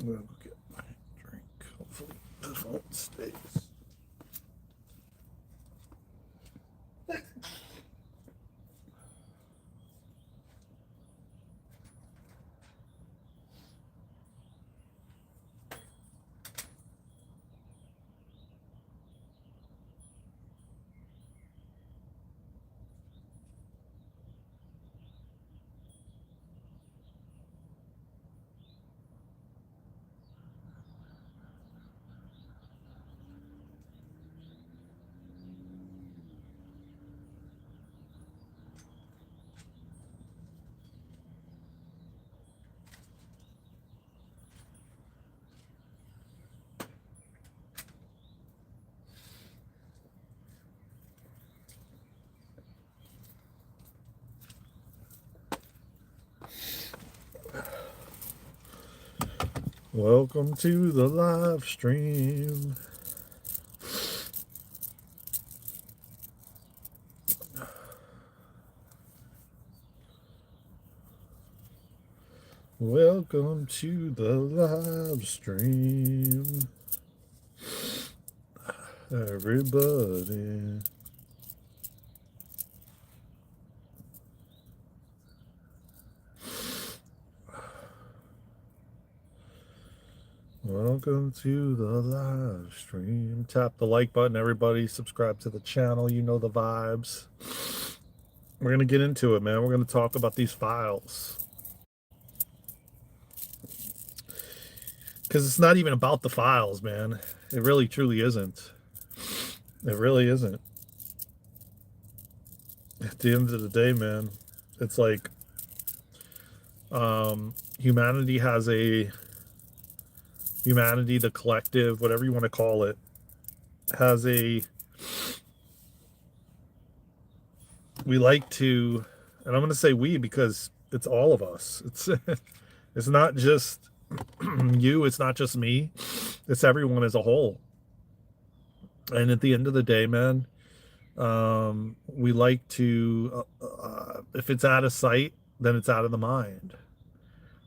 I'm gonna go get my drink. Hopefully the phone stays. Welcome to the live stream. Welcome to the live stream, everybody. Welcome to the live stream. Tap the like button, everybody. Subscribe to the channel. You know the vibes. We're going to get into it, man. We're going to talk about these files. Because it's not even about the files, man. It really, truly isn't. It really isn't. At the end of the day, man, it's like humanity has a... Humanity, the collective, whatever you want to call it, has a... We like to... And I'm going to say we because it's all of us. It's not just you, it's not just me, it's everyone as a whole. And at the end of the day, man, we like to if it's out of sight, then it's out of the mind.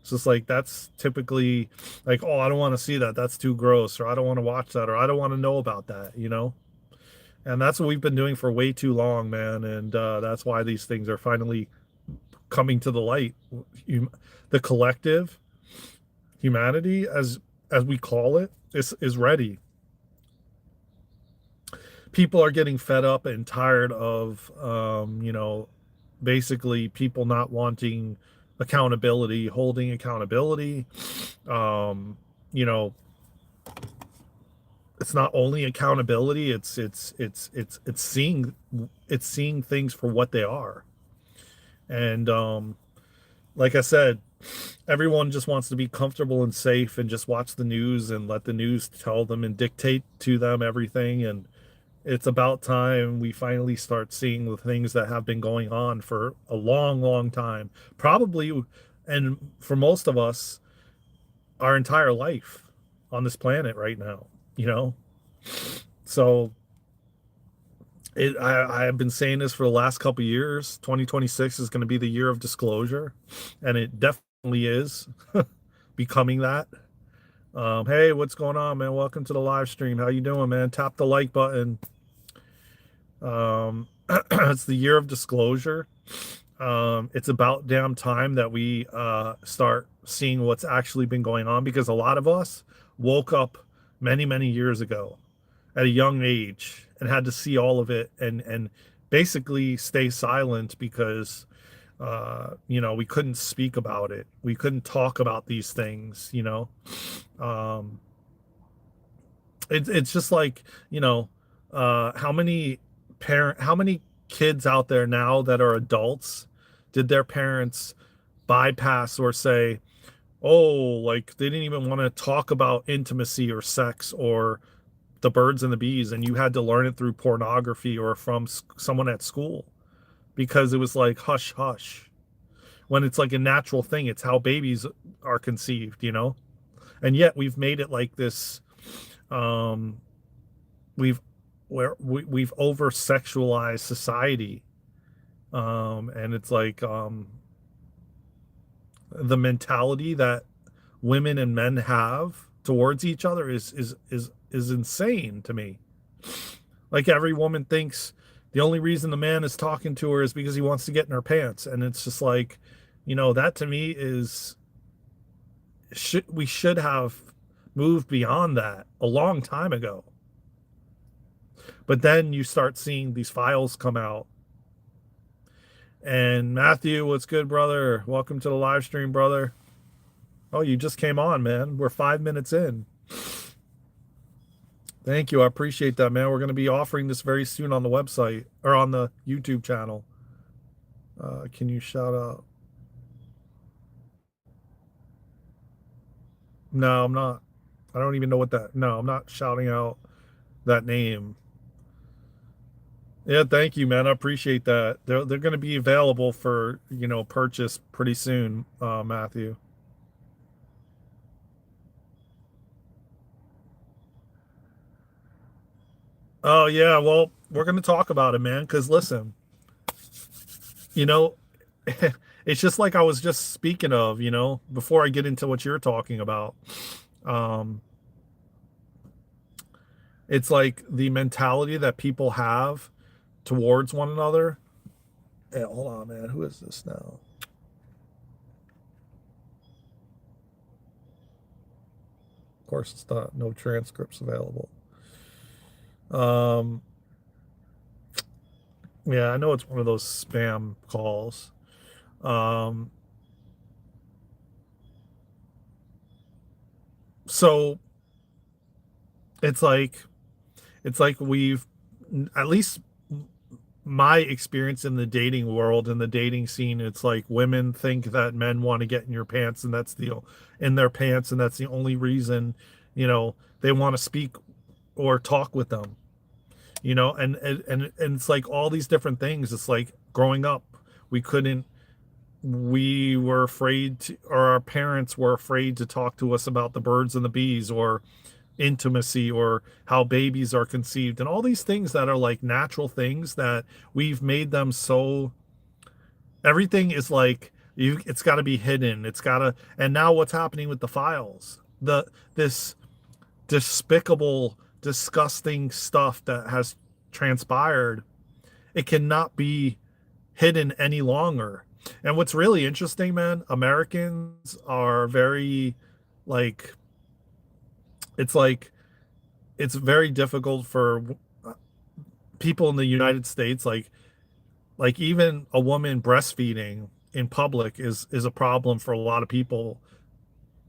So it's like, that's typically like, oh, I don't want to see that, that's too gross, or I don't want to watch that, or I don't want to know about that, you know. And that's what we've been doing for way too long, man. And that's why these things are finally coming to the light. The collective humanity, as we call it, is ready. People are getting fed up and tired of basically people not wanting accountability, holding accountability. You know, it's not only accountability, it's seeing things for what they are. And like I said, everyone just wants to be comfortable and safe and just watch the news and let the news tell them and dictate to them everything. And it's about time we finally start seeing the things that have been going on for a long, long time. Probably, and for most of us, our entire life on this planet right now, you know? So I have been saying this for the last couple of years. 2026 is going to be the year of disclosure, and it definitely is becoming that. Hey, what's going on, man? Welcome to the live stream. How you doing, man? Tap the like button. It's the year of disclosure. It's about damn time that we start seeing what's actually been going on, because a lot of us woke up many, many years ago at a young age and had to see all of it and basically stay silent because we couldn't speak about it. We couldn't talk about these things, you know. It's just like, how many kids out there now that are adults did their parents bypass or say, oh, like they didn't even want to talk about intimacy or sex or the birds and the bees, and you had to learn it through pornography or from someone at school, because it was like hush hush, when it's like a natural thing. It's how babies are conceived, you know. And yet we've made it like this. We've we've over sexualized society, and it's like the mentality that women and men have towards each other is insane to me. Like every woman thinks the only reason the man is talking to her is because he wants to get in her pants, and it's just like, that to me is we should have moved beyond that a long time ago. But then you start seeing these files come out. And Matthew, what's good, brother? Welcome to the live stream, brother. Oh, you just came on, man. We're 5 minutes in. Thank you. I appreciate that, man. We're going to be offering this very soon on the website or on the YouTube channel. Can you shout out? No, I'm not. I don't even know what that. No, I'm not shouting out that name. Yeah, thank you, man. I appreciate that. They're going to be available for, purchase pretty soon, Matthew. Oh yeah, well, we're going to talk about it, man, cuz listen, you know, it's just like I was just speaking of, before I get into what you're talking about. Um it's like the mentality that people have towards one another. Hey, hold on, man. Who is this now? Of course, it's not. No transcripts available. Um, yeah, I know it's one of those spam calls. Um, so it's like we've at least my experience in the dating world and the dating scene, it's like women think that men want to get in your pants and that's the in their pants and that's the only reason, they want to speak or talk with them. And it's like all these different things. It's like growing up, we couldn't we were afraid to, or our parents were afraid to talk to us about the birds and the bees or intimacy or how babies are conceived and all these things that are like natural things that we've made them so everything is like it's got to be hidden, it's got to. And now what's happening with the files, this despicable, disgusting stuff that has transpired, it cannot be hidden any longer. And what's really interesting, man, Americans are very like it's like it's very difficult for people in the United States, like even a woman breastfeeding in public is a problem for a lot of people,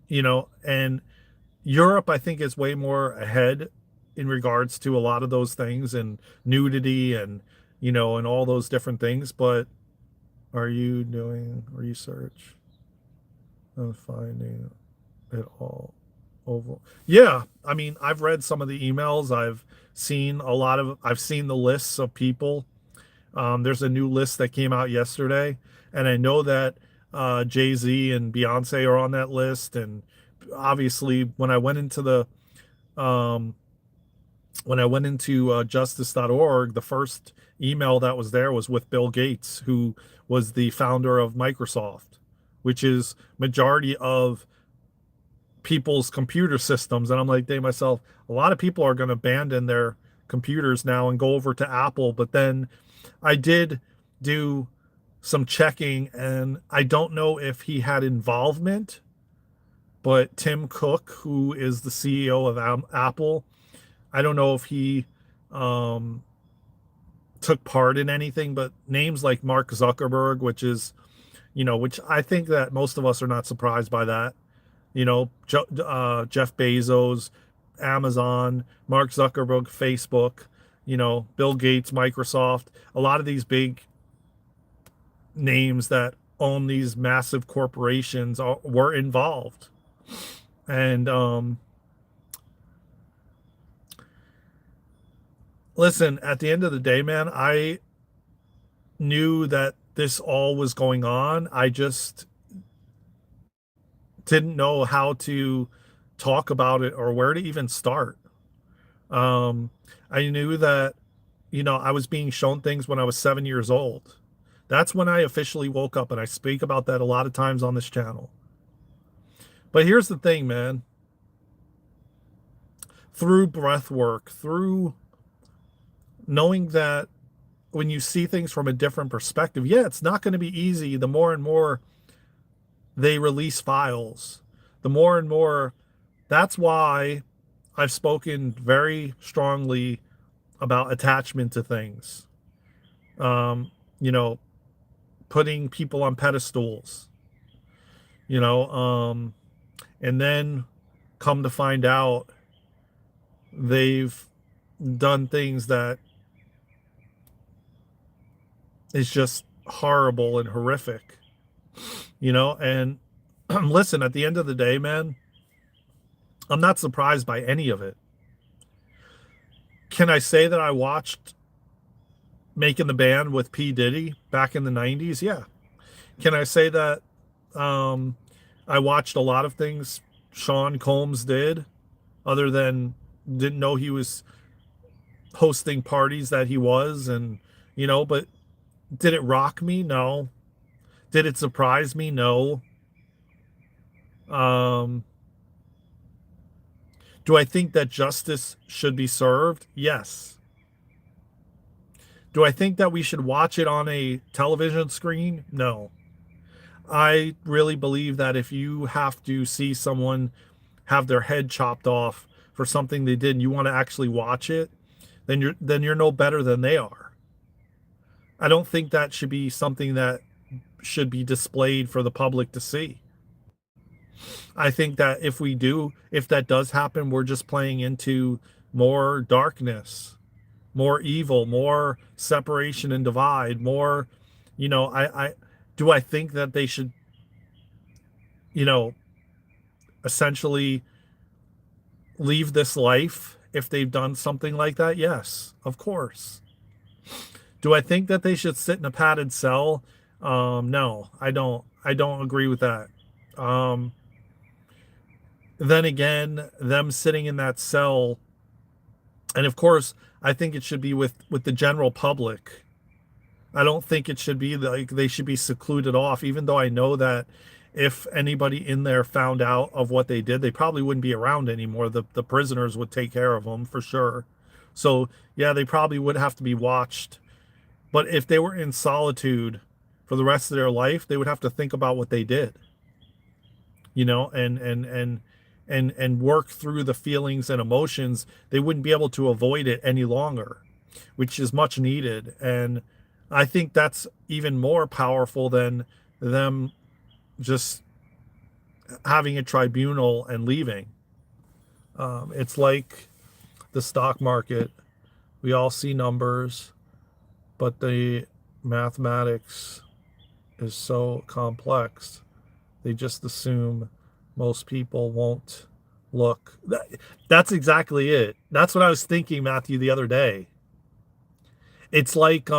and Europe, I think, is way more ahead in regards to a lot of those things and nudity and and all those different things. But are you doing research and finding it all over? Yeah, I mean, I've read some of the emails. I've seen the lists of people. There's a new list that came out yesterday, and I know that Jay-Z and Beyonce are on that list. And obviously, um, when I went into justice.org, the first email that was there was with Bill Gates, who was the founder of Microsoft, which is majority of people's computer systems. And I'm like, they myself, a lot of people are going to abandon their computers now and go over to Apple. But then I did do some checking, and I don't know if he had involvement, but Tim Cook, who is the CEO of Apple, I don't know if he um, took part in anything, but names like Mark Zuckerberg, which I think that most of us are not surprised by that. Jeff Bezos, Amazon, Mark Zuckerberg, Facebook, Bill Gates, Microsoft, a lot of these big names that own these massive corporations were involved. And listen, at the end of the day, man, I knew that this all was going on. I just didn't know how to talk about it or where to even start. Um, I knew that, I was being shown things when I was 7 years old. That's when I officially woke up, and I speak about that a lot of times on this channel. But here's the thing, man. Through breath work, through knowing that when you see things from a different perspective, yeah, it's not going to be easy. The more and more they release files, the more and more. That's why I've spoken very strongly about attachment to things. Um, you know, putting people on pedestals, you know, and then come to find out they've done things that is just horrible and horrific, and listen, at the end of the day, man, I'm not surprised by any of it. Can I say that I watched Making the Band with P. Diddy back in the 90s? Yeah. Can I say that I watched a lot of things Sean Combs did, other than didn't know he was hosting parties that he was, and but did it rock me? No. Did it surprise me? No. Um, do I think that justice should be served? Yes. Do I think that we should watch it on a television screen? No. I really believe that if you have to see someone have their head chopped off for something they did and you want to actually watch it, then you're no better than they are. I don't think that should be something that should be displayed for the public to see. I think that if that does happen, we're just playing into more darkness, more evil, more separation and divide, more, I do I think that they should, you know, essentially leave this life if they've done something like that? Yes, of course. Do I think that they should sit in a padded cell? No, I don't. I don't agree with that. Um, then again, them sitting in that cell, and of course, I think it should be with the general public. I don't think it should be like they should be secluded off, even though I know that if anybody in there found out of what they did, they probably wouldn't be around anymore. The prisoners would take care of them for sure. So, yeah, they probably would have to be watched. But if they were in solitude for the rest of their life, they would have to think about what they did, and work through the feelings and emotions. They wouldn't be able to avoid it any longer, which is much needed. And I think that's even more powerful than them just having a tribunal and leaving. It's like the stock market. We all see numbers, but the mathematics is so complex. They just assume most people won't look. That's exactly it. That's what I was thinking, Matthew, the other day. It's like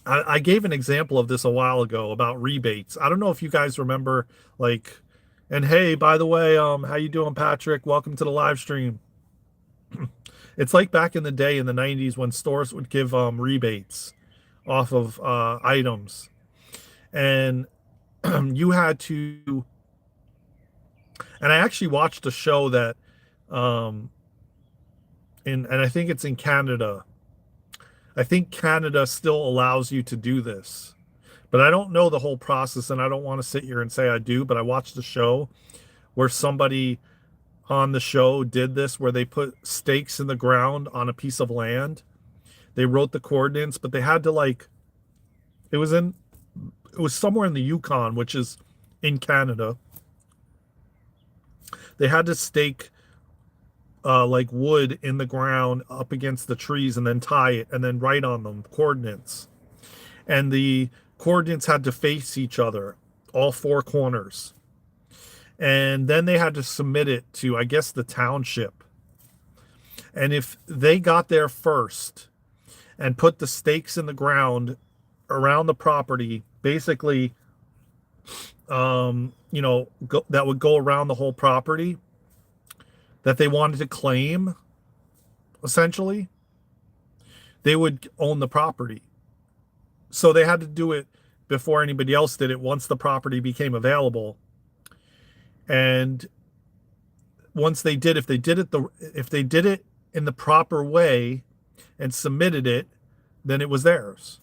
I gave an example of this a while ago about rebates. I don't know if you guys remember, like, and hey, by the way, how you doing, Patrick? Welcome to the live stream. It's like back in the day in the 90s when stores would give rebates off of items. And you had to, and I actually watched a show that, um, and I think it's in Canada. I think Canada still allows you to do this, but I don't know the whole process, and I don't want to sit here and say I do, but I watched the show where somebody on the show did this, where they put stakes in the ground on a piece of land. They wrote the coordinates, but they had to it was in, it was somewhere in the Yukon, which is in Canada. They had to stake like wood in the ground up against the trees and then tie it and then write on them coordinates. And the coordinates had to face each other, all four corners. And then they had to submit it to, I guess, the township. And if they got there first and put the stakes in the ground around the property, basically, that would go around the whole property that they wanted to claim, essentially, they would own the property. So they had to do it before anybody else did it once the property became available. And once they did, if they did it in the proper way and submitted it, then it was theirs.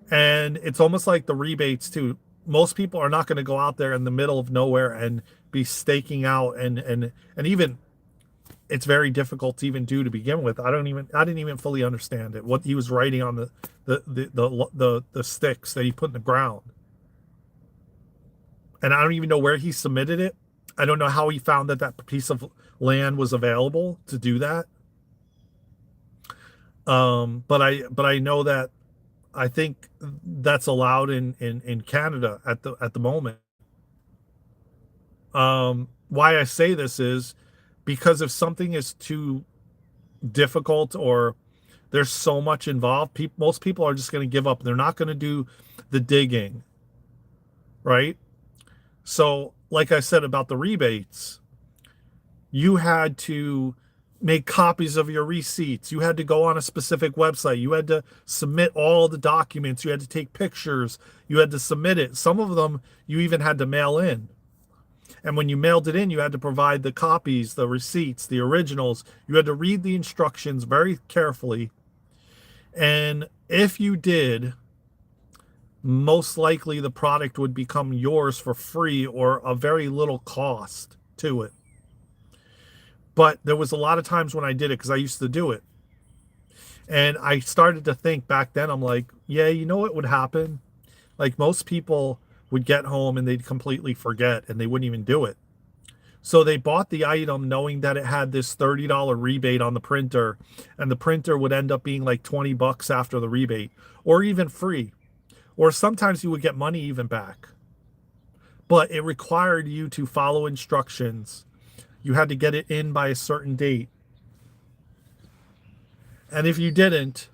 And it's almost like the rebates too. Most people are not going to go out there in the middle of nowhere and be staking out, and even it's very difficult to even do to begin with. I didn't even fully understand it. What he was writing on the sticks that he put in the ground. And I don't even know where he submitted it. I don't know how he found that piece of land was available to do that. But I know that I think that's allowed in Canada at the moment. Why I say this is because if something is too difficult or there's so much involved, most people are just going to give up. They're not going to do the digging, right? So, like I said about the rebates, you had to make copies of your receipts. You had to go on a specific website. You had to submit all the documents. You had to take pictures. You had to submit it. Some of them you even had to mail in. And when you mailed it in, you had to provide the copies, the receipts, the originals. You had to read the instructions very carefully. And if you did, most likely the product would become yours for free or a very little cost to it. But there was a lot of times when I did it because I used to do it. And I started to think back then, I'm like, yeah, you know what would happen? Like most people would get home and they'd completely forget and they wouldn't even do it. So they bought the item knowing that it had this $30 rebate on the printer, and the printer would end up being like $20 after the rebate, or even free. Or sometimes you would get money even back. But it required you to follow instructions. You had to get it in by a certain date. And if you didn't,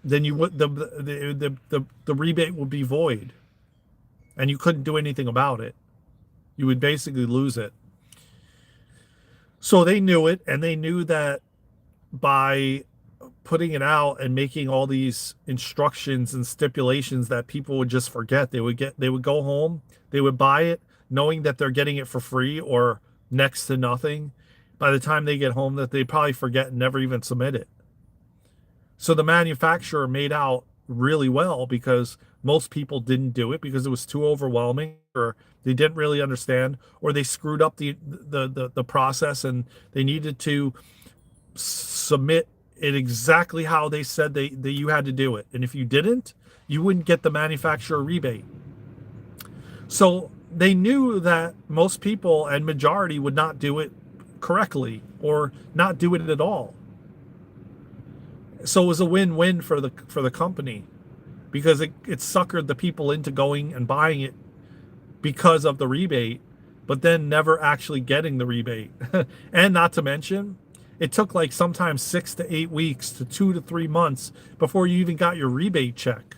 then you would the rebate would be void. And you couldn't do anything about it. You would basically lose it. So they knew it, and they knew that by putting it out and making all these instructions and stipulations that people would just forget. They would go home, they would buy it knowing that they're getting it for free or next to nothing. By the time they get home, that they probably forget and never even submit it. So the manufacturer made out really well because most people didn't do it because it was too overwhelming, or they didn't really understand, or they screwed up the process and they needed to submit it exactly how they said that you had to do it. And if you didn't, you wouldn't get the manufacturer rebate. So they knew that most people and majority would not do it correctly or not do it at all. So it was a win-win for the company because it suckered the people into going and buying it because of the rebate, but then never actually getting the rebate. And not to mention, it took like sometimes 6 to 8 weeks to 2 to 3 months before you even got your rebate check.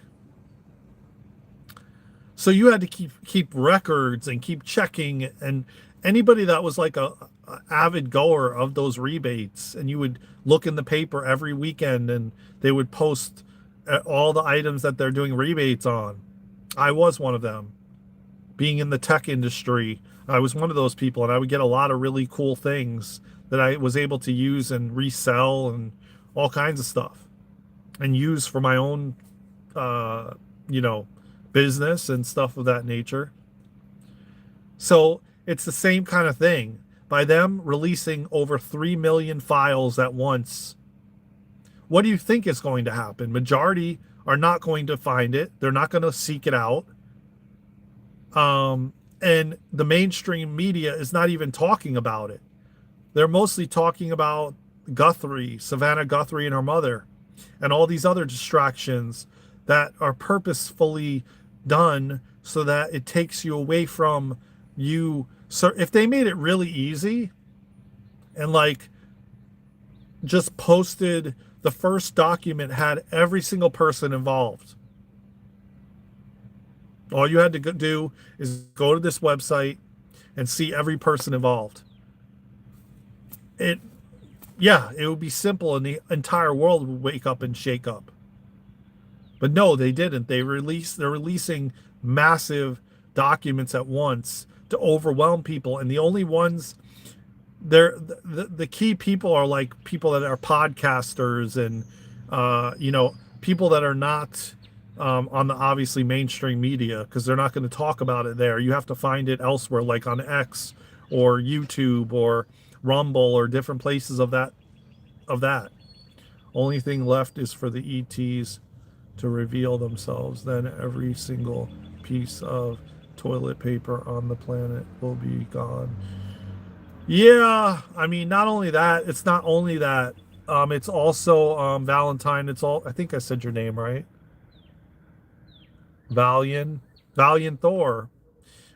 So you had to keep records and keep checking, and anybody that was like a avid goer of those rebates, and you would look in the paper every weekend and they would post all the items that they're doing rebates on. I was one of them. Being in the tech industry, I was one of those people, and I would get a lot of really cool things that I was able to use and resell and all kinds of stuff and use for my own, business and stuff of that nature. So it's the same kind of thing. By them releasing over 3 million files at once, what do you think is going to happen? Majority are not going to find it. They're not going to seek it out. And the mainstream media is not even talking about it. They're mostly talking about Guthrie, Savannah Guthrie and her mother, and all these other distractions that are purposefully done so that it takes you away from you. So if they made it really easy and like just posted the first document, had every single person involved, all you had to do is go to this website and see every person involved. It would be simple and the entire world would wake up and shake up. But no, they didn't. They're releasing massive documents at once to overwhelm people. And the only ones they're the key people are like people that are podcasters and people that are not on the obviously mainstream media, because they're not going to talk about it there. You have to find it elsewhere, like on X or YouTube or Rumble or different places of that. Only thing left is for the ETs to reveal themselves. Then every single piece of toilet paper on the planet will be gone. Yeah, I mean, not only that, it's not only that. It's also Valentine. It's all. I think I said your name right. Valiant, Valiant Thor.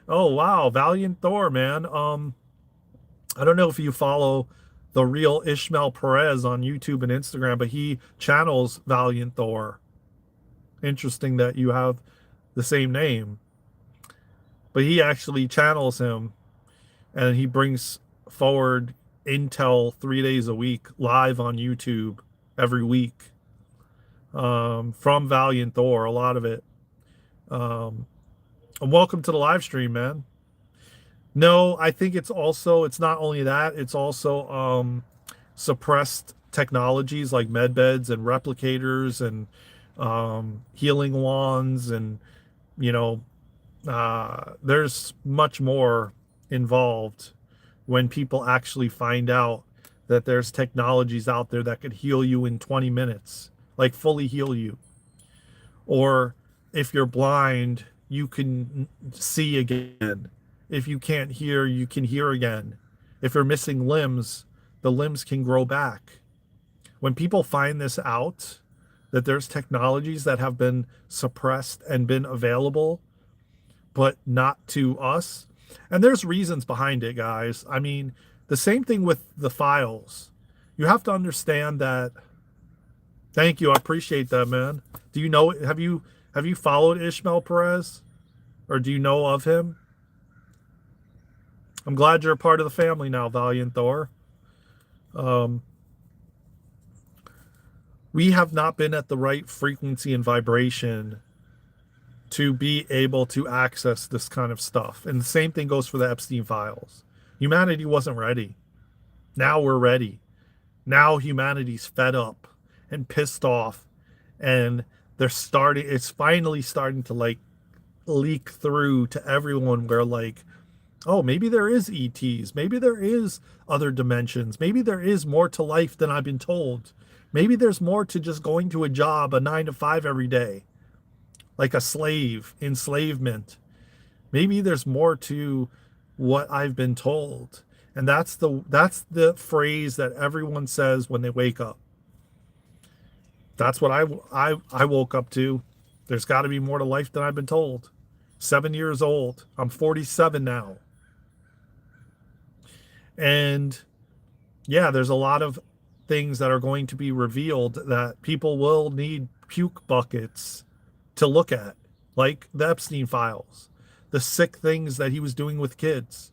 Oh wow, Valiant Thor, man. I don't know if you follow the real Ishmael Perez on YouTube and Instagram, but he channels Valiant Thor. Interesting that you have the same name, but he actually channels him, and he brings forward intel 3 days a week live on YouTube every week, from Valiant Thor, a lot of it. Um, and welcome to the live stream, man. No, I think it's not only that, it's also suppressed technologies like med beds and replicators and healing wands, and you know there's much more involved when people actually find out that there's technologies out there that could heal you in 20 minutes, like fully heal you. Or if you're blind, you can see again. If you can't hear, you can hear again. If you're missing limbs, the limbs can grow back. When people find this out, that there's technologies that have been suppressed and been available, but not to us, and there's reasons behind it, guys. I mean, the same thing with the files. You have to understand that. Thank you. I appreciate that, man. Do you know, have you followed Ishmael Perez, or do you know of him? I'm glad you're a part of the family now, Valiant Thor. We have not been at the right frequency and vibration to be able to access this kind of stuff. And the same thing goes for the Epstein files. Humanity wasn't ready. Now we're ready. Now humanity's fed up and pissed off, and it's finally starting to like leak through to everyone, where like, oh, maybe there is ETs, maybe there is other dimensions, maybe there is more to life than I've been told. Maybe there's more to just going to a job, a 9 to 5 every day, like a slave, enslavement. Maybe there's more to what I've been told. And that's the phrase that everyone says when they wake up. That's what I woke up to. There's got to be more to life than I've been told. 7 years old. I'm 47 now. And yeah, there's a lot of things that are going to be revealed that people will need puke buckets to look at, like the Epstein files, the sick things that he was doing with kids.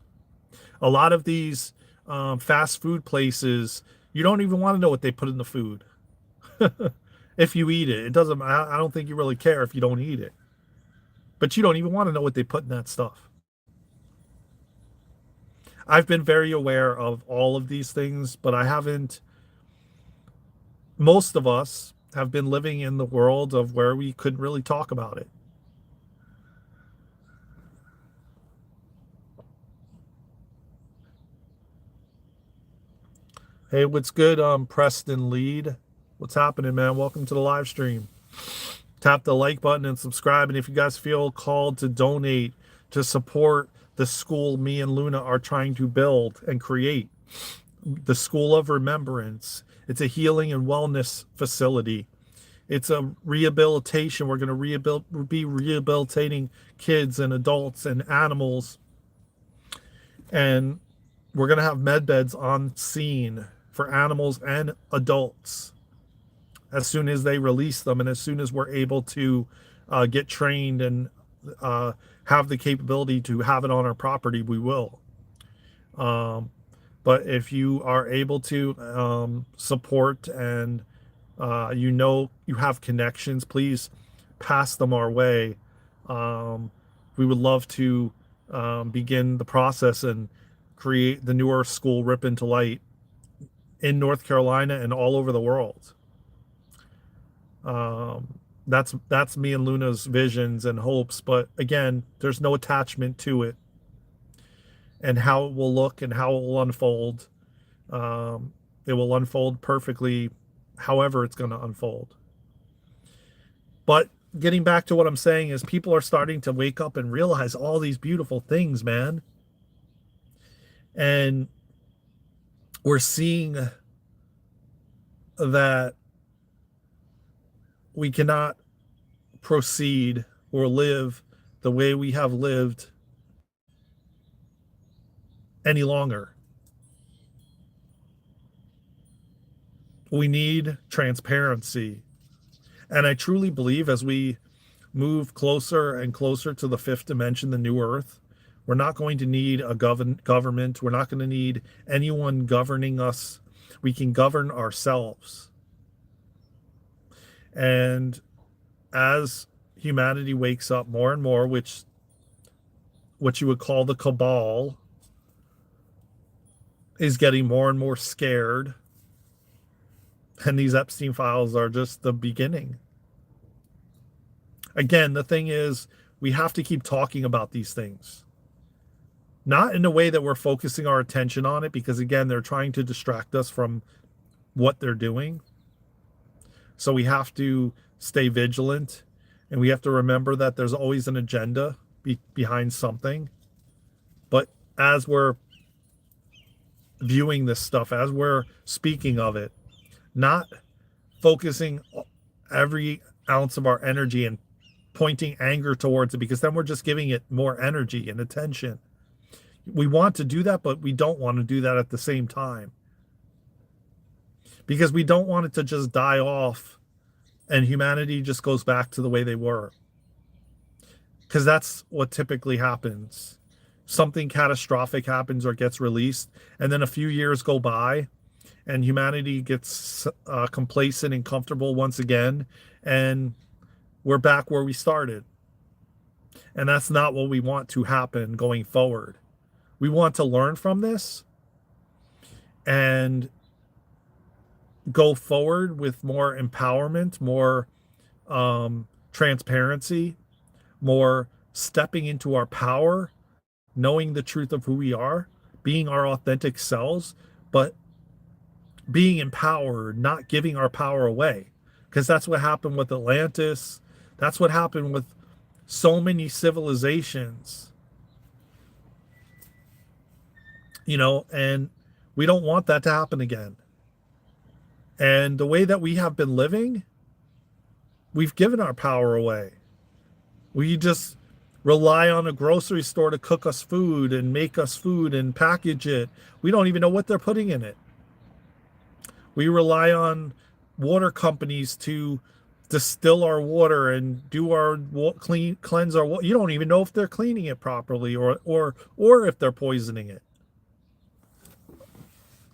A lot of these fast food places, you don't even want to know what they put in the food. If you eat it, it doesn't. I don't think you really care if you don't eat it, but you don't even want to know what they put in that stuff. I've been very aware of all of these things, but I haven't. Most of us have been living in the world of where we couldn't really talk about it. Hey, what's good, Preston Lead? What's happening, man? Welcome to the live stream. Tap the like button and subscribe. And if you guys feel called to donate to support the school me and Luna are trying to build and create, the School of Remembrance, it's a healing and wellness facility. It's a rehabilitation. We're going to be rehabilitating kids and adults and animals. And we're going to have med beds on scene for animals and adults as soon as they release them, and as soon as we're able to get trained and have the capability to have it on our property, we will. But if you are able to support, and you have connections, please pass them our way. We would love to begin the process and create the New Earth School Rip into Light in North Carolina and all over the world. That's me and Luna's visions and hopes, but again, there's no attachment to it and how it will look and how it will unfold. It will unfold perfectly however it's going to unfold. But getting back to what I'm saying is people are starting to wake up and realize all these beautiful things, man. And we're seeing that we cannot proceed or live the way we have lived any longer. We need transparency. And I truly believe as we move closer and closer to the fifth dimension, the new earth, we're not going to need a government. We're not going to need anyone governing us. We can govern ourselves. And as humanity wakes up more and more, which what you would call the cabal is getting more and more scared. And these Epstein files are just the beginning. Again, the thing is, we have to keep talking about these things. Not in a way that we're focusing our attention on it, because again, they're trying to distract us from what they're doing. So we have to stay vigilant, and we have to remember that there's always an agenda behind something. But as we're viewing this stuff, as we're speaking of it, not focusing every ounce of our energy and pointing anger towards it, because then we're just giving it more energy and attention. We want to do that, but we don't want to do that at the same time, because we don't want it to just die off and humanity just goes back to the way they were, because that's what typically happens. Something catastrophic happens or gets released, and then a few years go by and humanity gets complacent and comfortable once again, and we're back where we started. And that's not what we want to happen going forward. We want to learn from this and go forward with more empowerment, more transparency, more stepping into our power, knowing the truth of who we are, being our authentic selves, but being empowered, not giving our power away. Because that's what happened with Atlantis. That's what happened with so many civilizations. You know, and we don't want that to happen again. And the way that we have been living, we've given our power away. We just rely on a grocery store to cook us food and make us food and package it. We don't even know what they're putting in it. We rely on water companies to distill our water and do our cleanse our water. You don't even know if they're cleaning it properly or if they're poisoning it.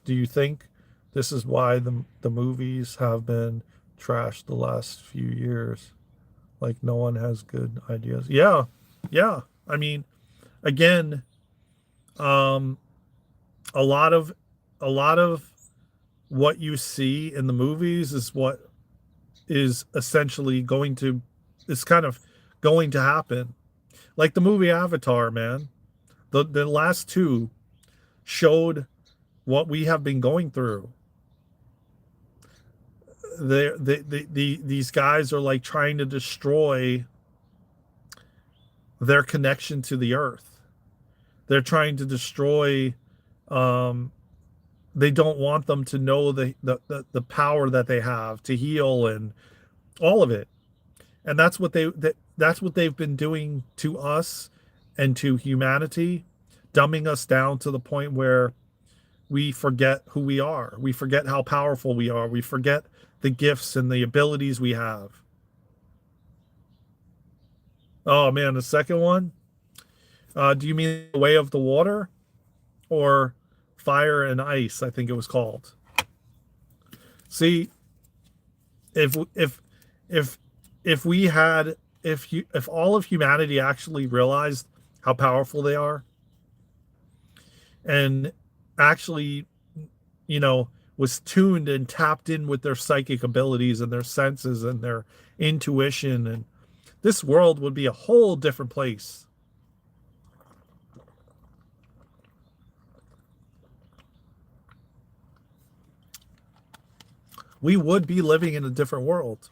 Do you think this is why the movies have been trashed the last few years? Like no one has good ideas. Yeah. I mean, again, a lot of what you see in the movies is what is essentially is kind of going to happen. Like the movie Avatar, man. The last two showed what we have been going through. These guys are like trying to destroy their connection to the earth. They're trying to destroy they don't want them to know the power that they have to heal and all of it. And that's what they've been doing to us and to humanity, dumbing us down to the point where we forget who we are. We forget how powerful we are. We forget the gifts and the abilities we have. Oh man, the second one. Do you mean The Way of the Water or Fire and Ice? I think it was called. See, if all of humanity actually realized how powerful they are, and actually, you know, was tuned and tapped in with their psychic abilities and their senses and their intuition, and this world would be a whole different place. We would be living in a different world.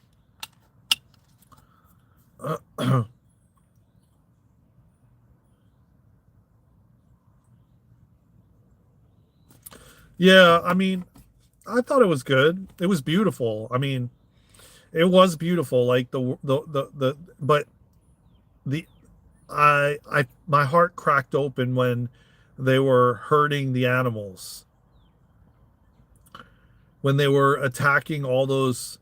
Yeah, I mean, I thought it was good. It was beautiful. I mean, it was beautiful. Like but the my heart cracked open when they were hurting the animals, when they were attacking all those,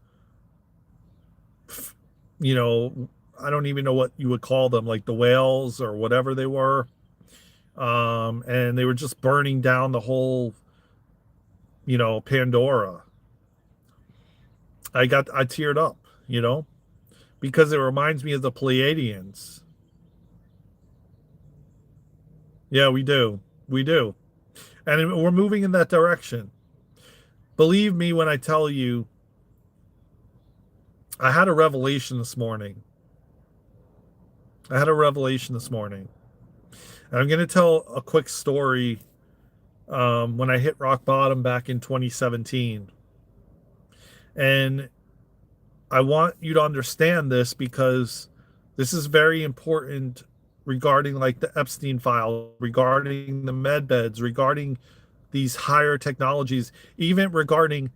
you know, I don't even know what you would call them, like the whales or whatever they were. And they were just burning down the whole, Pandora. I teared up, because it reminds me of the Pleiadians. Yeah, we do. We do. And we're moving in that direction. Believe me when I tell you, I had a revelation this morning. I had a revelation this morning. And I'm going to tell a quick story when I hit rock bottom back in 2017. And I want you to understand this because this is very important regarding like the Epstein file, regarding the med beds, regarding these higher technologies, even regarding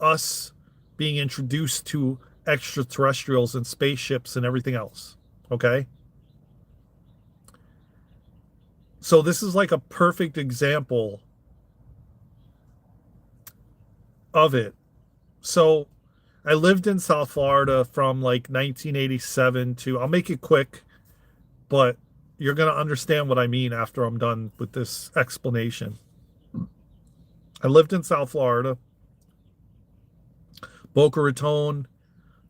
us being introduced to extraterrestrials and spaceships and everything else. Okay. So this is like a perfect example of it. So I lived in South Florida from like 1987 to, I'll make it quick, but you're going to understand what I mean after I'm done with this explanation. I lived in South Florida, Boca Raton,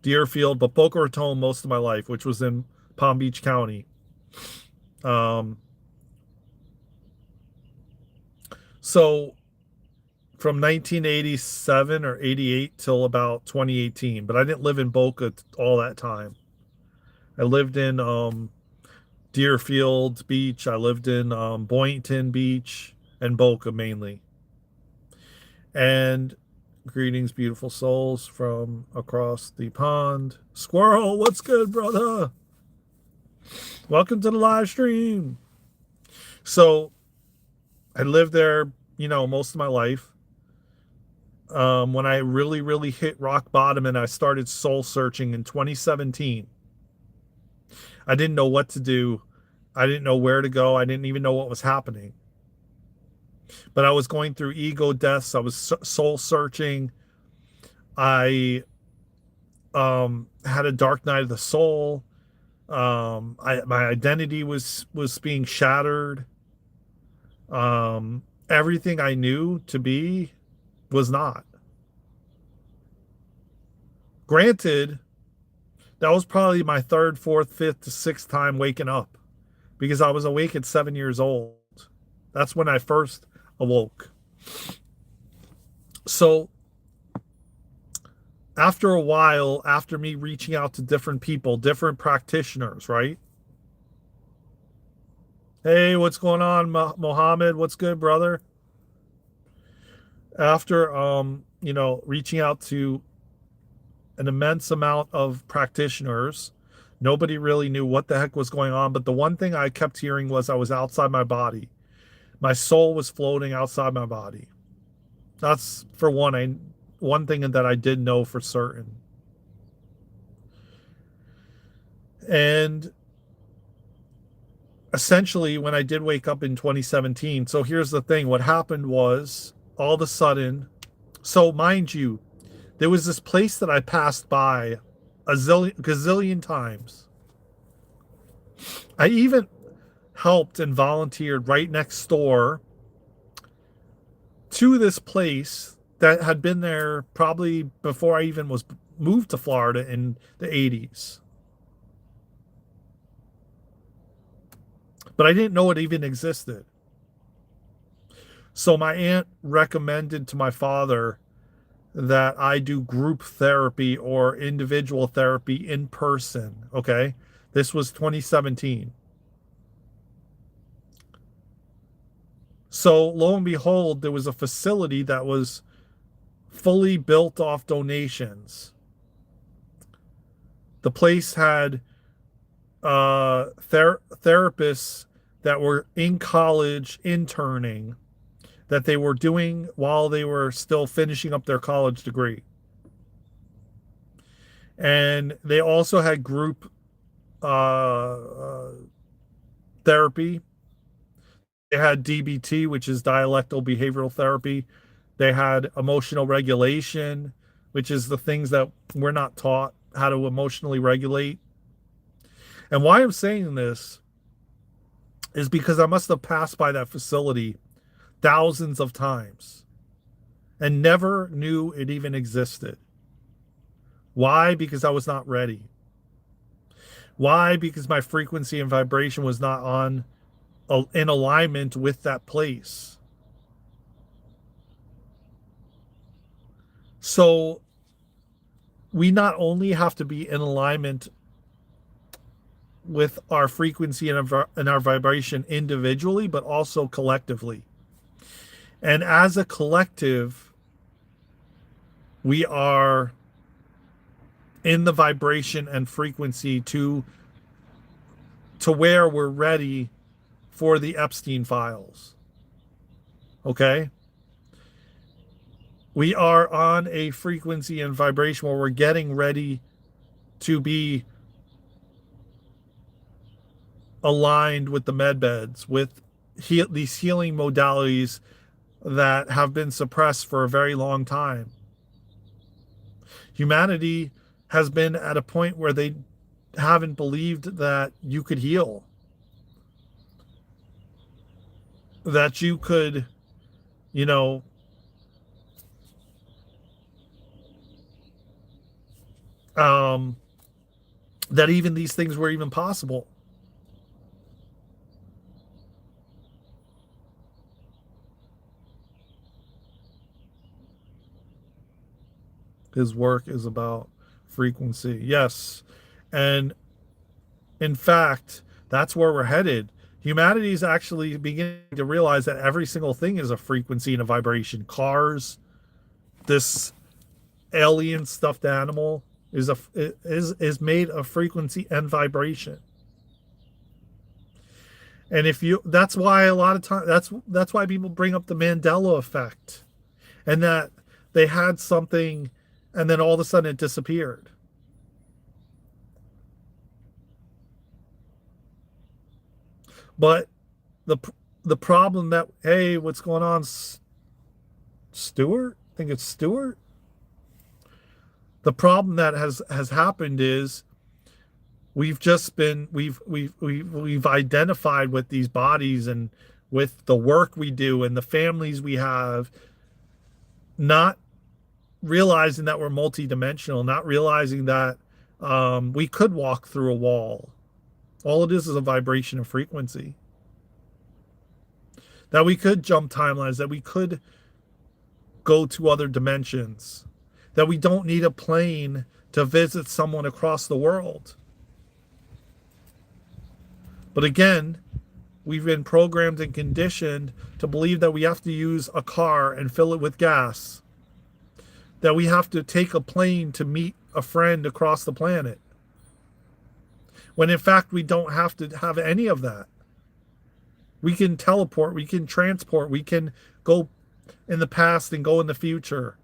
Deerfield, but Boca Raton most of my life, which was in Palm Beach County. Um, so from 1987 or 88 till about 2018, but I didn't live in Boca all that time. I lived in Deerfield Beach. I lived in Boynton Beach and Boca mainly. And greetings, beautiful souls from across the pond. Squirrel, what's good, brother? Welcome to the live stream. So I lived there, most of my life. When I really, really hit rock bottom and I started soul searching in 2017, I didn't know what to do. I didn't know where to go. I didn't even know what was happening. But I was going through ego deaths. I was soul searching. I had a dark night of the soul. My identity was being shattered. Everything I knew to be was not. Granted, that was probably my third, fourth, fifth to sixth time waking up because I was awake at 7 years old. That's when I first awoke. So after a while, after me reaching out to different people, different practitioners, right? Hey, what's going on, Mohammed? What's good, brother? After reaching out to an immense amount of practitioners, nobody really knew what the heck was going on, but the one thing I kept hearing was I was outside my body. My soul was floating outside my body. That's for one thing that I did know for certain. And essentially, when I did wake up in 2017, so here's the thing. What happened was all of a sudden, so mind you, there was this place that I passed by gazillion times. I even helped and volunteered right next door to this place that had been there probably before I even was moved to Florida in the 80s. but I didn't know it even existed. So my aunt recommended to my father that I do group therapy or individual therapy in person. Okay. This was 2017. So lo and behold, there was a facility that was fully built off donations. The place had therapists that were in college interning that they were doing while they were still finishing up their college degree. And they also had group therapy. They had DBT, which is dialectal behavioral therapy. They had emotional regulation, which is the things that we're not taught how to emotionally regulate. And why I'm saying this is because I must have passed by that facility thousands of times and never knew it even existed. Why? Because I was not ready. Why? Because my frequency and vibration was not on in alignment with that place. So we not only have to be in alignment with our frequency and our vibration individually, but also collectively. And as a collective, we are in the vibration and frequency to where we're ready for the Epstein files. Okay? We are on a frequency and vibration where we're getting ready to be aligned with the med beds, with these healing modalities that have been suppressed for a very long time. Humanity has been at a point where they haven't believed that you could heal, that you could, you know, that even these things were even possible. His work is about frequency. Yes. And in fact, that's where we're headed. Humanity is actually beginning to realize that every single thing is a frequency and a vibration. Cars, this alien stuffed animal is made of frequency and vibration. And if you that's why a lot of times that's why people bring up the Mandela effect and that they had something and then all of a sudden it disappeared. But the the problem that, hey, what's going on, Stewart? I think it's Stewart. The problem that has happened is we've just been we've identified with these bodies and with the work we do and the families we have, not realizing that we're multidimensional, not realizing that we could walk through a wall. All it is a vibration of frequency. That we could jump timelines, that we could go to other dimensions, that we don't need a plane to visit someone across the world. But again, we've been programmed and conditioned to believe that we have to use a car and fill it with gas, that we have to take a plane to meet a friend across the planet, when in fact we don't have to have any of that. We can teleport, we can transport, we can go in the past and go in the future.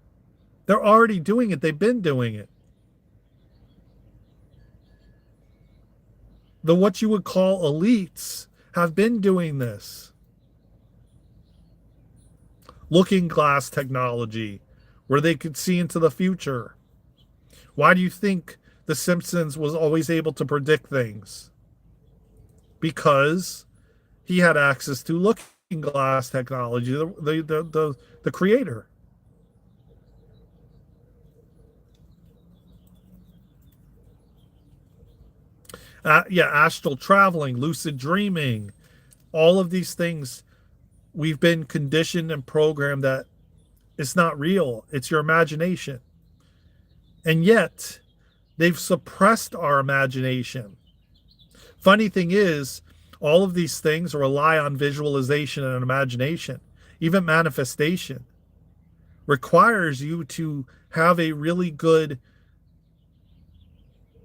They're already doing it. They've been doing it. The what you would call elites have been doing this. Looking glass technology, where they could see into the future. Why do you think The Simpsons was always able to predict things? Because he had access to looking glass technology, the creator. Yeah, astral traveling, lucid dreaming, All of these things, we've been conditioned and programmed that it's not real, it's your imagination. And yet, they've suppressed our imagination. Funny thing is, all of these things rely on visualization and imagination. Even manifestation requires you to have a really good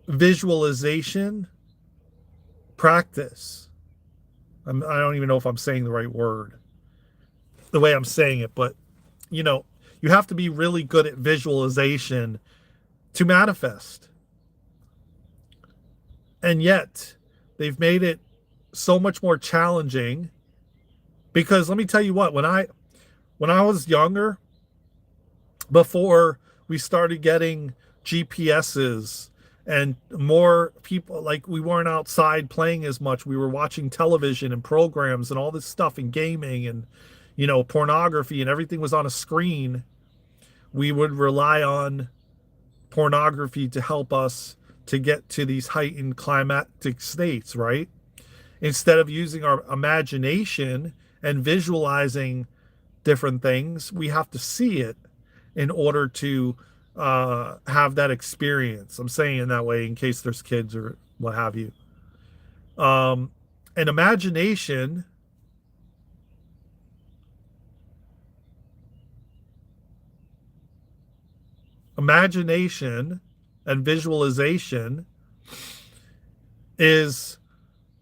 visualization practice. I don't even know if I'm saying the right word, the way I'm saying it, but you know, you have to be really good at visualization to manifest. And yet, they've made it so much more challenging because let me tell you what, when I was younger, before we started getting GPSs and more people, like we weren't outside playing as much, we were watching television and programs and all this stuff and gaming and pornography, and everything was on a screen. We would rely on pornography to help us to get to these heightened climatic states, right? Instead of using our imagination and visualizing different things, we have to see it in order to have that experience. I'm saying it that way in case there's kids or what have you. And imagination and visualization is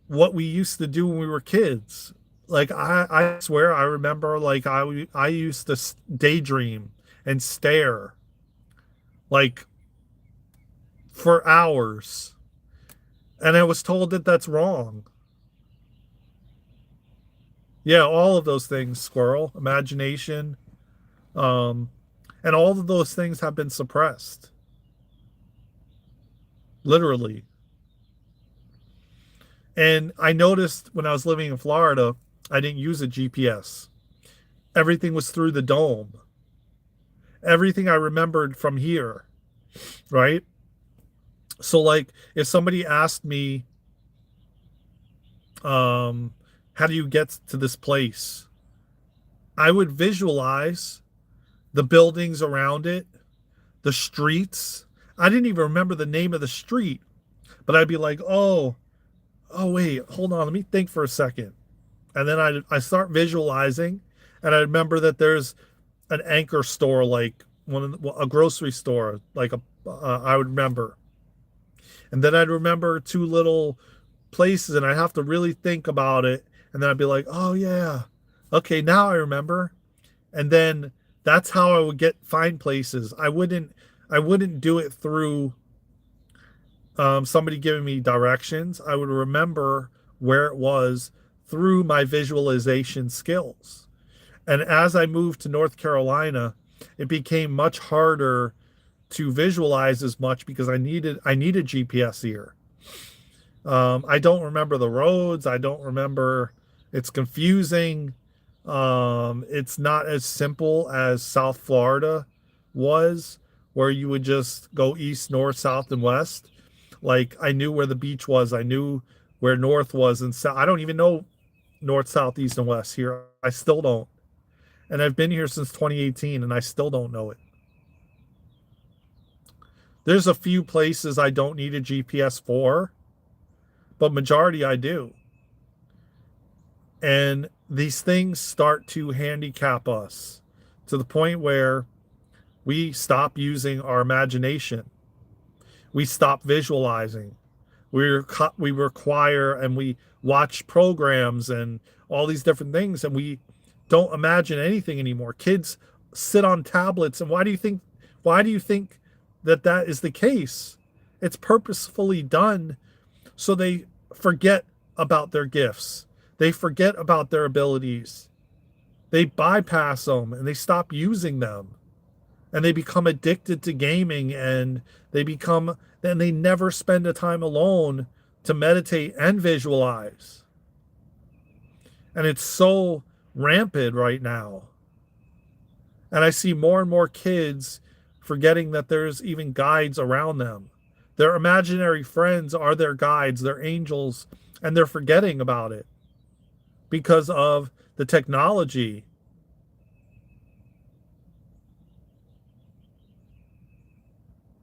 what we used to do when we were kids. Like I swear I remember, like I used to daydream and stare like for hours, and I was told that that's wrong. Yeah, all of those things, squirrel, imagination, um and all of those things have been suppressed, literally. And I noticed when I was living in Florida, I didn't use a GPS. Everything was through the dome. Everything I remembered from here, right? So, like, if somebody asked me, how do you get to this place? I would visualize the buildings around it, the streets. I didn't even remember the name of the street, but I'd be like, oh wait, hold on, let me think for a second. And then I start visualizing, and I remember that there's an anchor store, like a grocery store, like I would remember. And then I'd remember two little places, and I'd have to really think about it. And then I'd be like, oh yeah, okay, now I remember. And then that's how I would find places. I wouldn't do it through somebody giving me directions. I would remember where it was through my visualization skills. And as I moved to North Carolina, it became much harder to visualize as much because I needed GPS here. I don't remember the roads. I don't remember. It's confusing. It's not as simple as South Florida was, where you would just go east, north, south, and west. Like I knew where the beach was. I knew where north was and south. I don't even know north, south, east, and west here. I still don't. And I've been here since 2018 and I still don't know it. There's a few places I don't need a GPS for, but majority I do. And these things start to handicap us to the point where we stop using our imagination. We stop visualizing. We require and we watch programs and all these different things, and we don't imagine anything anymore. Kids sit on tablets, and why do you think that is the case? It's purposefully done so they forget about their gifts. They forget about their abilities. They bypass them and they stop using them. And they become addicted to gaming, and they never spend the time alone to meditate and visualize. And it's so rampant right now. And I see more and more kids forgetting that there's even guides around them. Their imaginary friends are their guides, their angels, and they're forgetting about it because of the technology.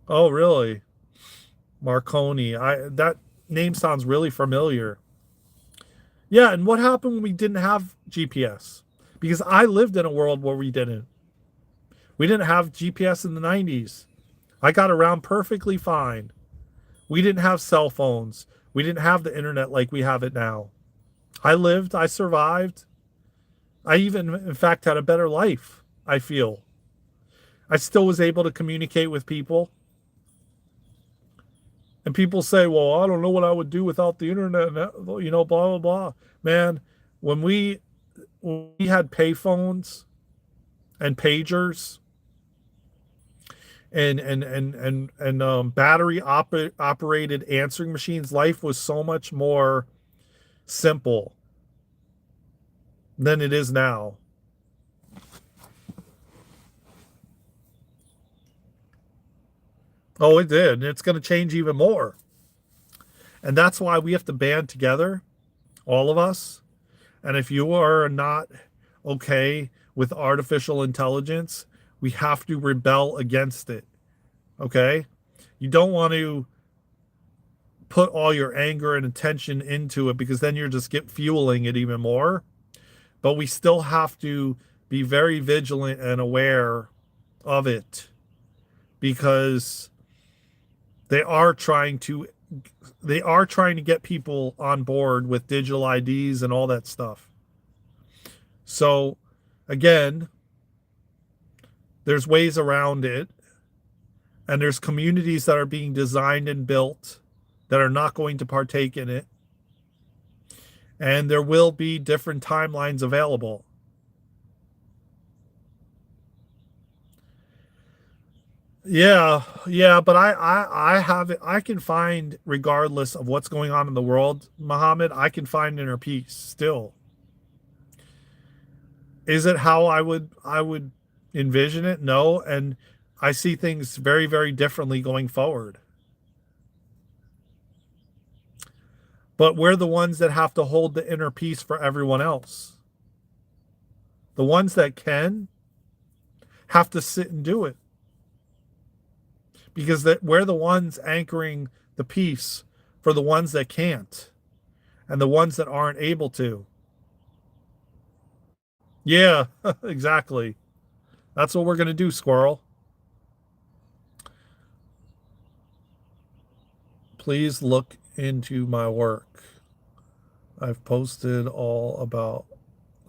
Oh, really? Marconi. That name sounds really familiar. Yeah, and what happened when we didn't have GPS? Because I lived in a world where we didn't. We didn't have GPS in the 90s. I got around perfectly fine. We didn't have cell phones. We didn't have the internet like we have it now. I lived, I survived. I even, in fact, had a better life, I feel. I still was able to communicate with people. And people say, well, I don't know what I would do without the internet, blah, blah, blah. Man, when we had payphones and pagers and battery operated answering machines, life was so much more simple than it is now. Oh, it did. And it's going to change even more. And that's why we have to band together, all of us. And if you are not okay with artificial intelligence, we have to rebel against it. Okay? You don't want to put all your anger and attention into it because then you're just fueling it even more. But we still have to be very vigilant and aware of it because they are trying to get people on board with digital IDs and all that stuff. So again, there's ways around it, and there's communities that are being designed and built that are not going to partake in it. And there will be different timelines available. Yeah, but I have it. I can find, regardless of what's going on in the world, Muhammad, I can find inner peace still. Is it how I would envision it? No, and I see things very, very differently going forward. But we're the ones that have to hold the inner peace for everyone else. The ones that can have to sit and do it because we're the ones anchoring the peace for the ones that can't and the ones that aren't able to. Yeah, exactly. That's what we're going to do, Squirrel. Please look into my work. I've posted all about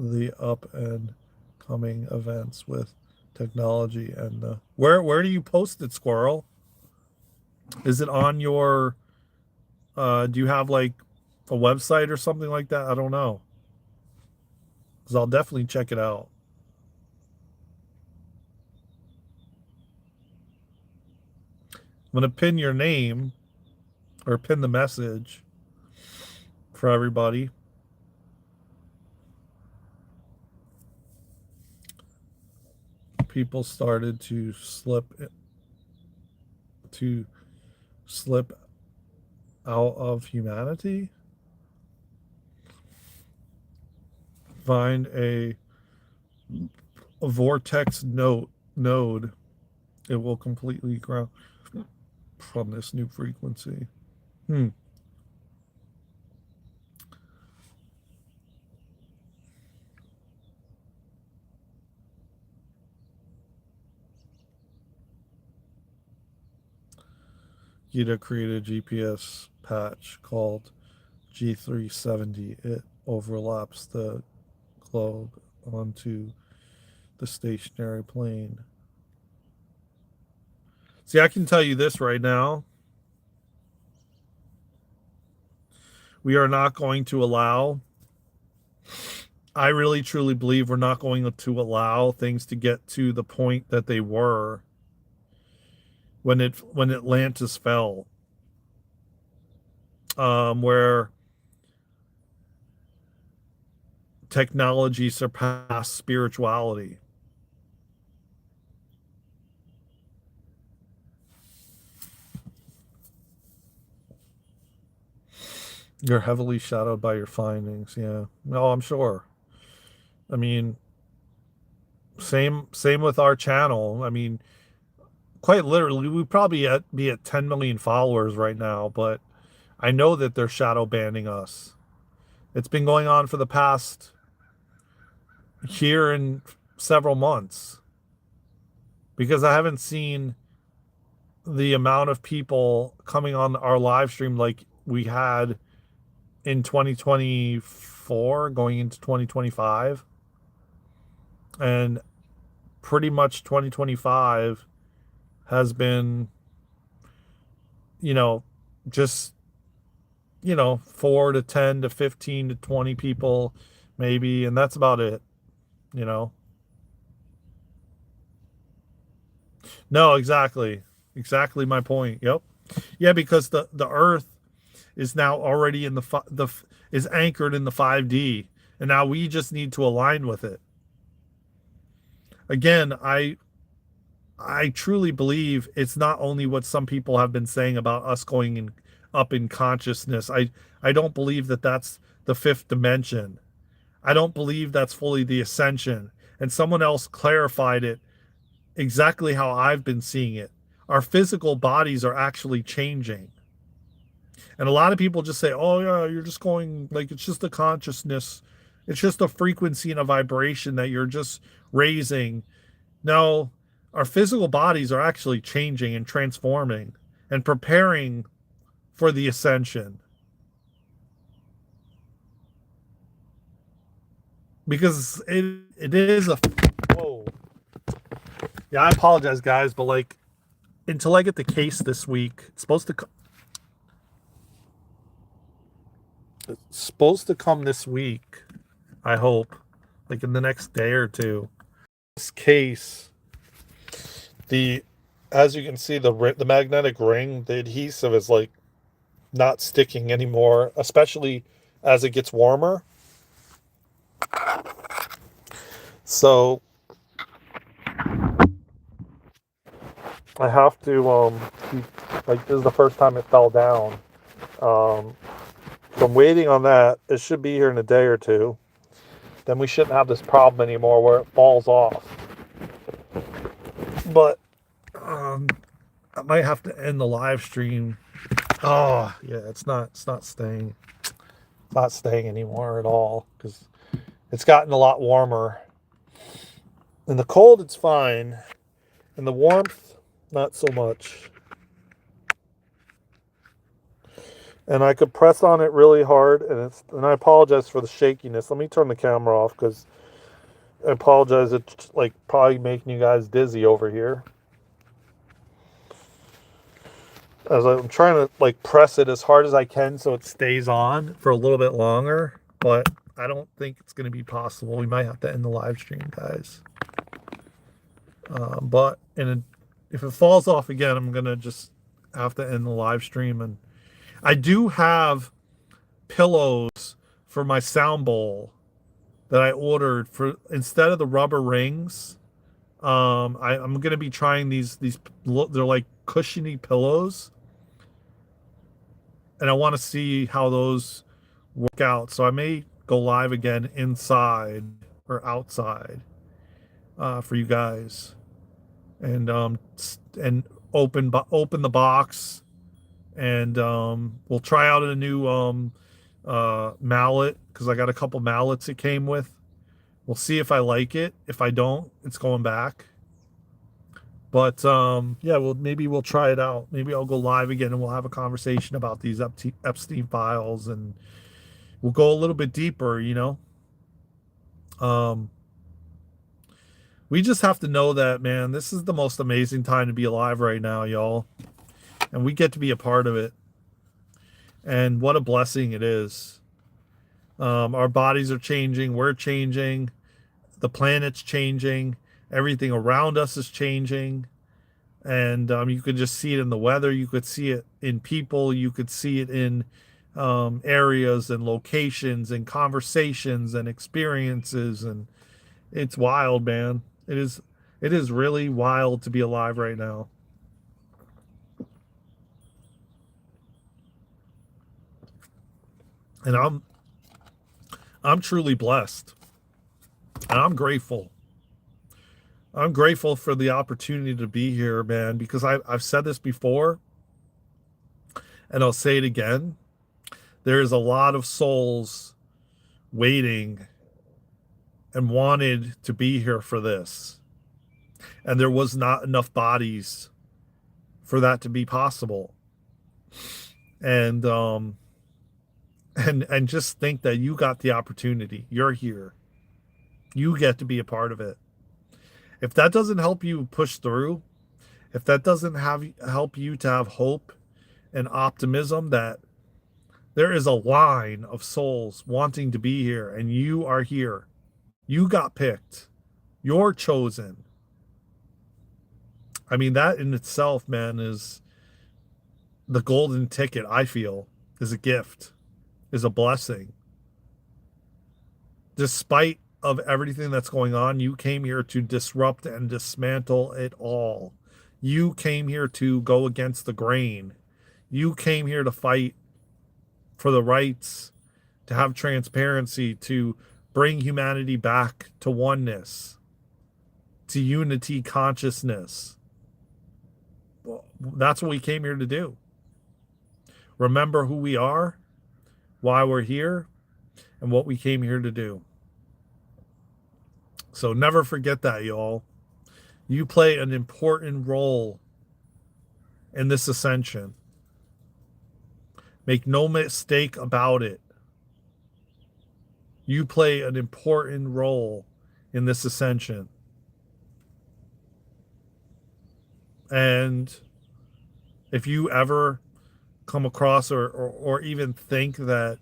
the up and coming events with technology and where do you post it, Squirrel? Is it on your do you have like a website or something like that? I don't know. Because I'll definitely check it out. I'm gonna pin your name or pin the message for everybody. People started to slip out of humanity. Find a vortex node. It will completely ground from this new frequency. Hmm. Gita created a GPS patch called G370. It overlaps the globe onto the stationary plane. See, I can tell you this right now. We are not going to allow, I really truly believe we're not going to allow things to get to the point that they were when Atlantis fell. Where technology surpassed spirituality. You're heavily shadowed by your findings. Yeah. No, I'm sure. I mean, same with our channel. I mean, quite literally, we probably be at 10 million followers right now, but I know that they're shadow banning us. It's been going on for the past year and several months because I haven't seen the amount of people coming on our live stream like we had in 2024 going into 2025. And pretty much 2025 has been, you know, just, 4 to 10 to 15 to 20 people maybe, and that's about it, you know. No, exactly. Exactly my point. Yep. Yeah, because the earth is now already in is anchored in the 5D, and now we just need to align with it. Again, I truly believe it's not only what some people have been saying about us up in consciousness. I don't believe that that's the fifth dimension. I don't believe that's fully the ascension. And someone else clarified it exactly how I've been seeing it. Our physical bodies are actually changing. And a lot of people just say, oh, yeah, you're just going, like, it's just a consciousness. It's just a frequency and a vibration that you're just raising. No, our physical bodies are actually changing and transforming and preparing for the ascension. Because it is a, whoa. Yeah, I apologize, guys, but like, until I get the case this week, it's supposed to come this week, I hope, like in the next day or two. This case, the as you can see, the magnetic ring, the adhesive is like not sticking anymore, especially as it gets warmer. So I have to keep, like, this is the first time it fell down. Um, so I'm waiting on that. It should be here in a day or two. Then we shouldn't have this problem anymore where it falls off. But um, I might have to end the live stream. Oh yeah, it's not staying. It's not staying anymore at all because it's gotten a lot warmer. In the cold, it's fine. In the warmth, not so much. And I could press on it really hard, and I apologize for the shakiness. Let me turn the camera off because I apologize. It's like probably making you guys dizzy over here. As I'm trying to like press it as hard as I can so it stays on for a little bit longer, but I don't think it's going to be possible. We might have to end the live stream, guys. But if it falls off again, I'm going to just have to end the live stream. And I do have pillows for my sound bowl that I ordered for instead of the rubber rings. I'm going to be trying these. They're like cushiony pillows, and I want to see how those work out. So I may go live again inside or outside for you guys, and and open the box, and we'll try out a new mallet because I got a couple mallets it came with. We'll see if I like it. If I don't, it's going back. But yeah, well, maybe we'll try it out. Maybe I'll go live again and we'll have a conversation about these Epstein files, and we'll go a little bit deeper. Um, we just have to know that, man, this is the most amazing time to be alive right now, y'all, and we get to be a part of it. And what a blessing it is. Our bodies are changing. We're changing. The planet's changing. Everything around us is changing. And you could just see it in the weather. You could see it in people. You could see it in areas and locations and conversations and experiences. And it's wild, man. It is really wild to be alive right now. And I'm truly blessed. And I'm grateful. I'm grateful for the opportunity to be here, man, because I've said this before and I'll say it again. There is a lot of souls waiting and wanted to be here for this. And there was not enough bodies for that to be possible. And and just think that you got the opportunity. You're here. You get to be a part of it. If that doesn't help you push through, if that doesn't help you to have hope and optimism that there is a line of souls wanting to be here and you are here. You got picked. You're chosen. I mean, that in itself, man, is the golden ticket, I feel, is a gift, is a blessing. Despite of everything that's going on, you came here to disrupt and dismantle it all. You came here to go against the grain. You came here to fight for the rights, to have transparency, to bring humanity back to oneness, to unity consciousness. Well, that's what we came here to do. Remember who we are, why we're here, and what we came here to do. So never forget that, y'all. You play an important role in this ascension. Make no mistake about it. You play an important role in this ascension. And if you ever come across or even think that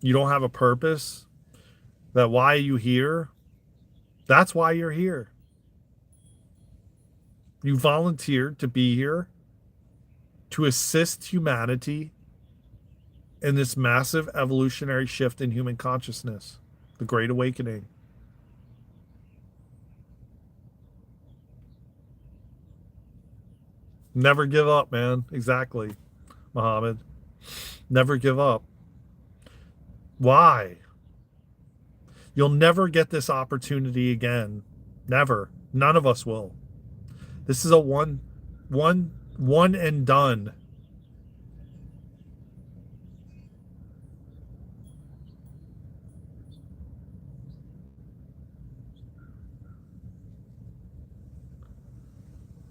you don't have a purpose, that why are you here? That's why you're here. You volunteered to be here to assist humanity in this massive evolutionary shift in human consciousness, the Great Awakening. Never give up, man. Exactly, Muhammad. Never give up. Why? You'll never get this opportunity again. Never. None of us will. This is a one and done.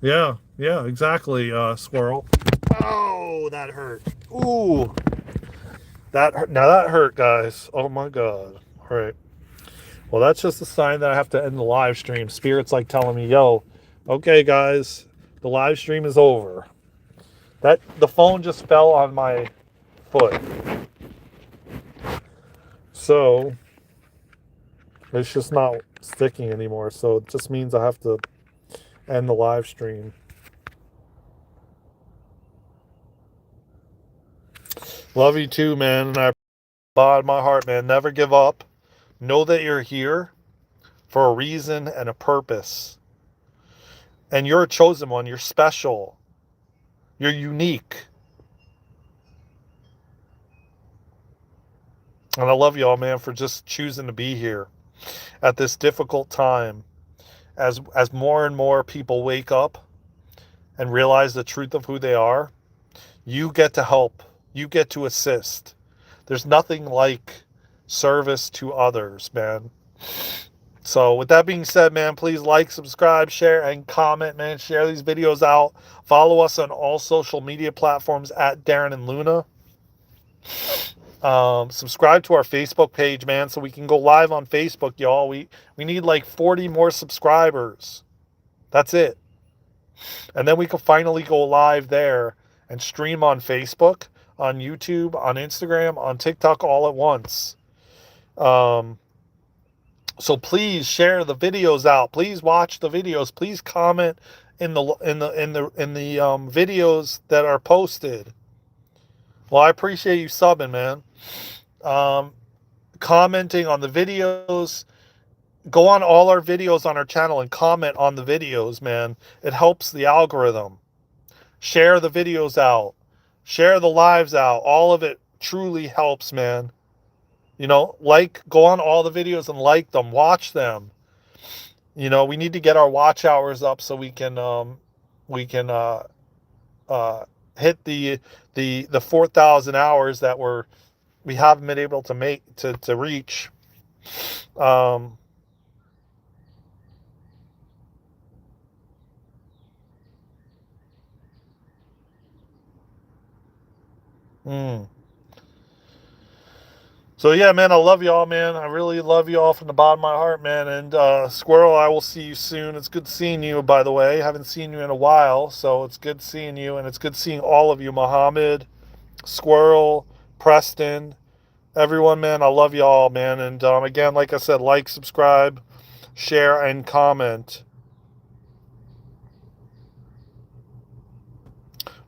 Yeah, exactly, squirrel. Oh, that hurt. Ooh, that hurt. Now that hurt, guys. Oh my god. All right. Well, that's just a sign that I have to end the live stream. Spirit's like telling me, "Yo, okay, guys, the live stream is over." That the phone just fell on my foot, so it's just not sticking anymore. So it just means I have to end the live stream. Love you too, man. And I bottom of my heart, man. Never give up. Know that you're here for a reason and a purpose. And you're a chosen one. You're special. You're unique. And I love y'all, man, for just choosing to be here at this difficult time. As more and more people wake up and realize the truth of who they are, you get to help. You get to assist. There's nothing like service to others, man. So with that being said, man, please like, subscribe, share, and comment, man. Share these videos out. Follow us on all social media platforms at Daren and Luna. Subscribe to our Facebook page, man, so we can go live on Facebook, y'all. We need like 40 more subscribers. That's it. And then we can finally go live there and stream on Facebook, on YouTube, on Instagram, on TikTok all at once. So please share the videos out. Please watch the videos. Please comment in the videos that are posted. Well, I appreciate you subbing, man. Commenting on the videos. Go on all our videos on our channel and comment on the videos, man. It helps the algorithm. Share the videos out. Share the lives out. All of it truly helps, man. Go on all the videos and like them, watch them. We need to get our watch hours up so we can uh, hit the 4,000 hours that we haven't been able to make to reach. Um, mm. So yeah, man, I love y'all, man. I really love y'all from the bottom of my heart, man. And Squirrel, I will see you soon. It's good seeing you, by the way. I haven't seen you in a while, so it's good seeing you, and it's good seeing all of you, Muhammad, Squirrel, Preston, everyone, man. I love y'all, man. And again, like I said, like, subscribe, share, and comment.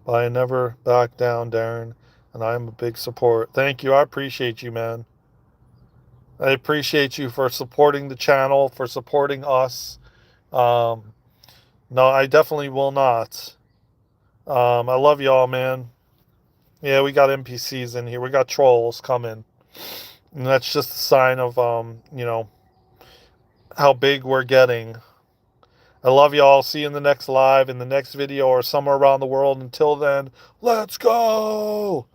But I never back down, Daren, and I am a big support. Thank you. I appreciate you, man. I appreciate you for supporting the channel, for supporting us. Um, no, I definitely will not. I love y'all, man. Yeah, we got NPCs in here. We got trolls coming. And that's just a sign of, how big we're getting. I love y'all. See you in the next live, in the next video, or somewhere around the world. Until then, let's go.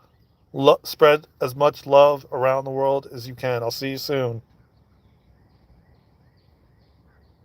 Spread as much love around the world as you can. I'll see you soon.